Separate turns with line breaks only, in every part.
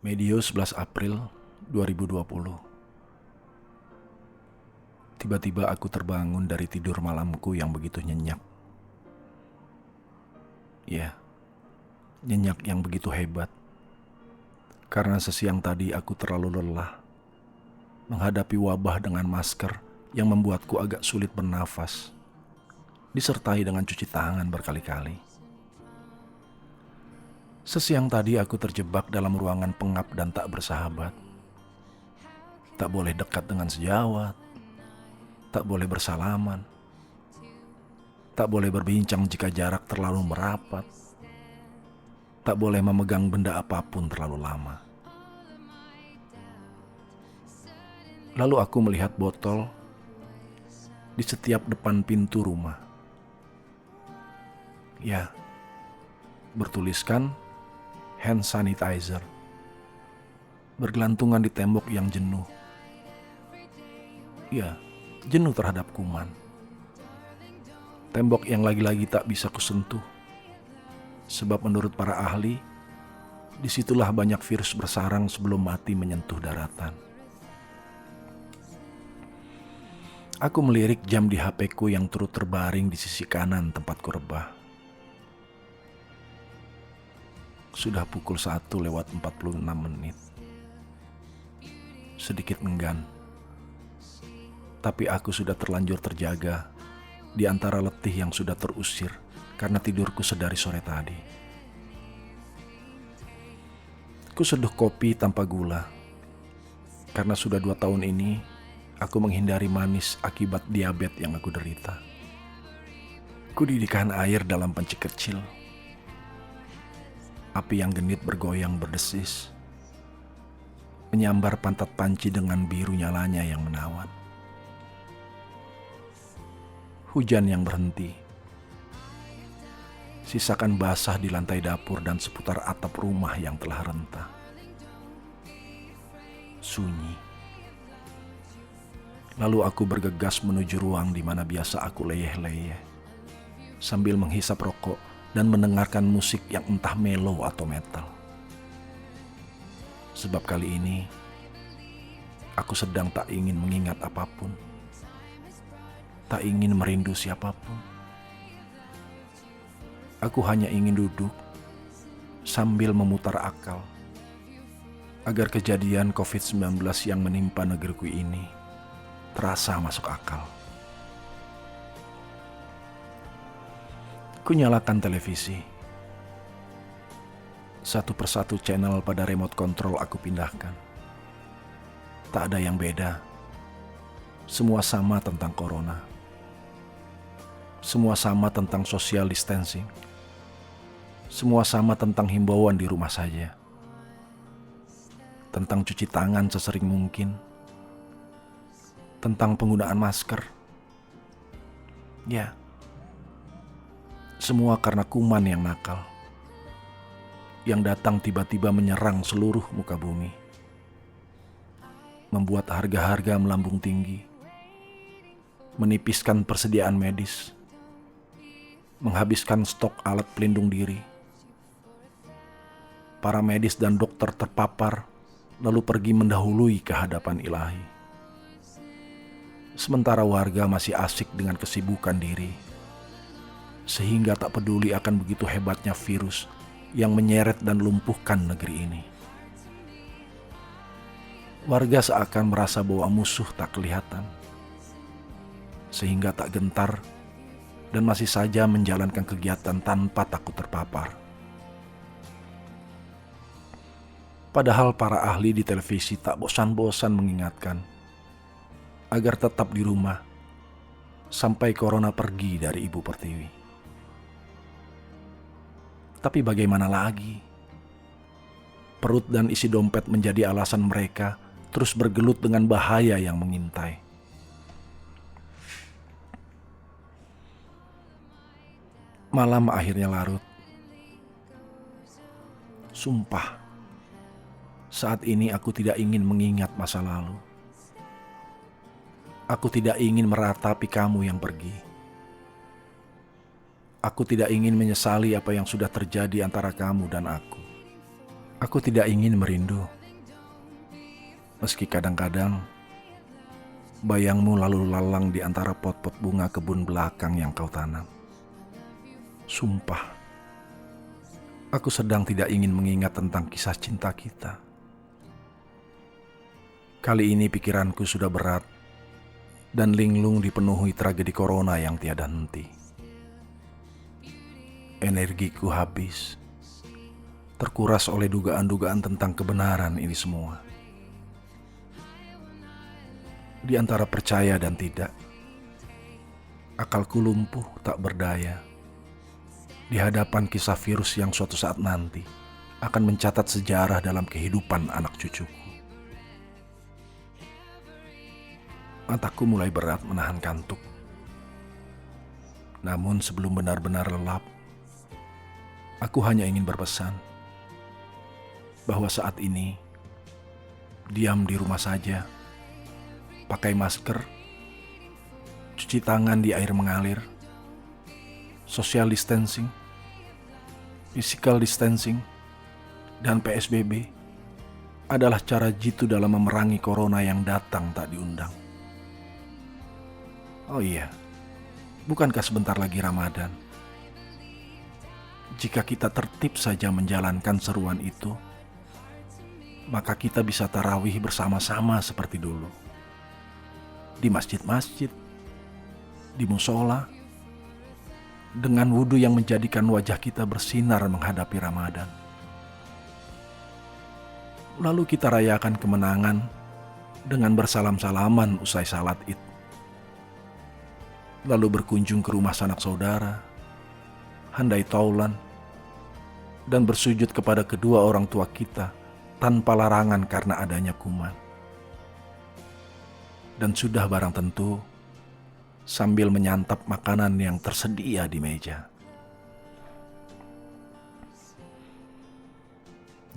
Medio 11 April 2020. Tiba-tiba aku terbangun dari tidur malamku yang begitu nyenyak. Ya, nyenyak yang begitu hebat. Karena sesiang tadi aku terlalu lelah menghadapi wabah dengan masker yang membuatku agak sulit bernafas, disertai dengan cuci tangan berkali-kali. Sesiang tadi aku terjebak dalam ruangan pengap dan tak bersahabat. Tak boleh dekat dengan sejawat, tak boleh bersalaman, tak boleh berbincang jika jarak terlalu merapat, tak boleh memegang benda apapun terlalu lama. Lalu aku melihat botol di setiap depan pintu rumah. Ya, bertuliskan hand sanitizer, bergelantungan di tembok yang jenuh. Ya, jenuh terhadap kuman. Tembok yang lagi-lagi tak bisa kusentuh. Sebab menurut para ahli, disitulah banyak virus bersarang sebelum mati menyentuh daratan. Aku melirik jam di HP-ku yang turut terbaring di sisi kanan tempatku rebah. Sudah pukul 1:46. Sedikit enggan. Tapi aku sudah terlanjur terjaga di antara letih yang sudah terusir karena tidurku sedari sore tadi. Ku seduh kopi tanpa gula. Karena sudah 2 tahun ini aku menghindari manis akibat diabetes yang aku derita. Ku didihkan air dalam panci kecil. Api yang genit bergoyang berdesis, menyambar pantat panci dengan biru nyalanya yang menawan. Hujan yang berhenti, sisakan basah di lantai dapur dan seputar atap rumah yang telah rentah. Sunyi. Lalu aku bergegas menuju ruang di mana biasa aku leyeh-leyeh, sambil menghisap rokok dan mendengarkan musik yang entah mellow atau metal. Sebab kali ini, aku sedang tak ingin mengingat apapun. Tak ingin merindu siapapun. Aku hanya ingin duduk sambil memutar akal agar kejadian COVID-19 yang menimpa negeriku ini terasa masuk akal. Ku nyalakan televisi. Satu persatu channel pada remote control aku pindahkan. Tak ada yang beda. Semua sama tentang corona. Semua sama tentang social distancing. Semua sama tentang himbauan di rumah saja. Tentang cuci tangan sesering mungkin. Tentang penggunaan masker. Ya, semua karena kuman yang nakal, yang datang tiba-tiba menyerang seluruh muka bumi, membuat harga-harga melambung tinggi, menipiskan persediaan medis, menghabiskan stok alat pelindung diri. Para medis dan dokter terpapar, lalu pergi mendahului ke hadapan ilahi. Sementara warga masih asik dengan kesibukan diri, sehingga tak peduli akan begitu hebatnya virus yang menyeret dan lumpuhkan negeri ini. Warga seakan merasa bahwa musuh tak kelihatan, sehingga tak gentar dan masih saja menjalankan kegiatan tanpa takut terpapar. Padahal para ahli di televisi tak bosan-bosan mengingatkan agar tetap di rumah sampai corona pergi dari Ibu Pertiwi. Tapi bagaimana lagi? Perut dan isi dompet menjadi alasan mereka terus bergelut dengan bahaya yang mengintai. Malam akhirnya larut. Sumpah, saat ini aku tidak ingin mengingat masa lalu. Aku tidak ingin meratapi kamu yang pergi. Aku tidak ingin menyesali apa yang sudah terjadi antara kamu dan aku. Aku tidak ingin merindu. Meski kadang-kadang bayangmu lalu lalang di antara pot-pot bunga kebun belakang yang kau tanam. Sumpah, aku sedang tidak ingin mengingat tentang kisah cinta kita. Kali ini pikiranku sudah berat dan linglung dipenuhi tragedi corona yang tiada henti. Energiku habis, terkuras oleh dugaan-dugaan tentang kebenaran ini semua. Di antara percaya dan tidak, akalku lumpuh tak berdaya di hadapan kisah virus yang suatu saat nanti akan mencatat sejarah dalam kehidupan anak cucuku. Mataku mulai berat menahan kantuk. Namun sebelum benar-benar lelap, aku hanya ingin berpesan bahwa saat ini diam di rumah saja, pakai masker, cuci tangan di air mengalir, social distancing, physical distancing, dan PSBB adalah cara jitu dalam memerangi corona yang datang tak diundang. Oh iya, bukankah sebentar lagi Ramadan? Jika kita tertib saja menjalankan seruan itu, maka kita bisa tarawih bersama-sama seperti dulu. Di masjid-masjid, di musola, dengan wudhu yang menjadikan wajah kita bersinar menghadapi Ramadan. Lalu kita rayakan kemenangan dengan bersalam-salaman usai salat Id. Lalu berkunjung ke rumah sanak saudara, handai taulan, dan bersujud kepada kedua orang tua kita tanpa larangan karena adanya kuman. Dan sudah barang tentu, sambil menyantap makanan yang tersedia di meja.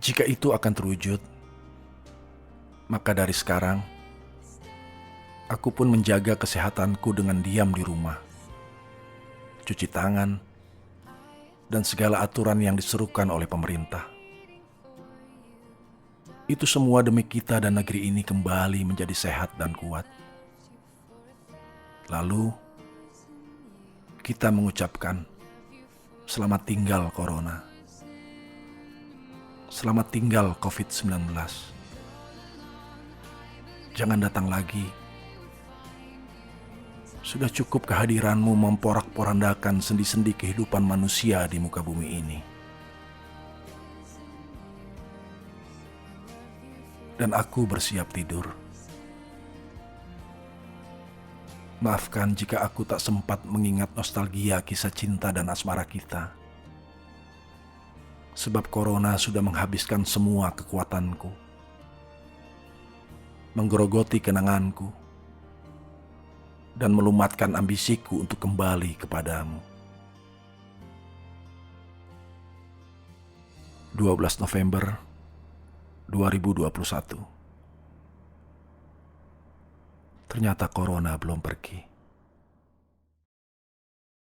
Jika itu akan terwujud, maka dari sekarang, aku pun menjaga kesehatanku dengan diam di rumah, cuci tangan, dan segala aturan yang diserukan oleh pemerintah. Itu semua demi kita dan negeri ini kembali menjadi sehat dan kuat. Lalu, kita mengucapkan, selamat tinggal Corona. Selamat tinggal COVID-19. Jangan datang lagi. Sudah cukup kehadiranmu memporak-porandakan sendi-sendi kehidupan manusia di muka bumi ini. Dan aku bersiap tidur. Maafkan jika aku tak sempat mengingat nostalgia kisah cinta dan asmara kita. Sebab corona sudah menghabiskan semua kekuatanku, menggerogoti kenanganku, dan melumatkan ambisiku untuk kembali kepadamu. 12 November 2021. Ternyata corona belum pergi.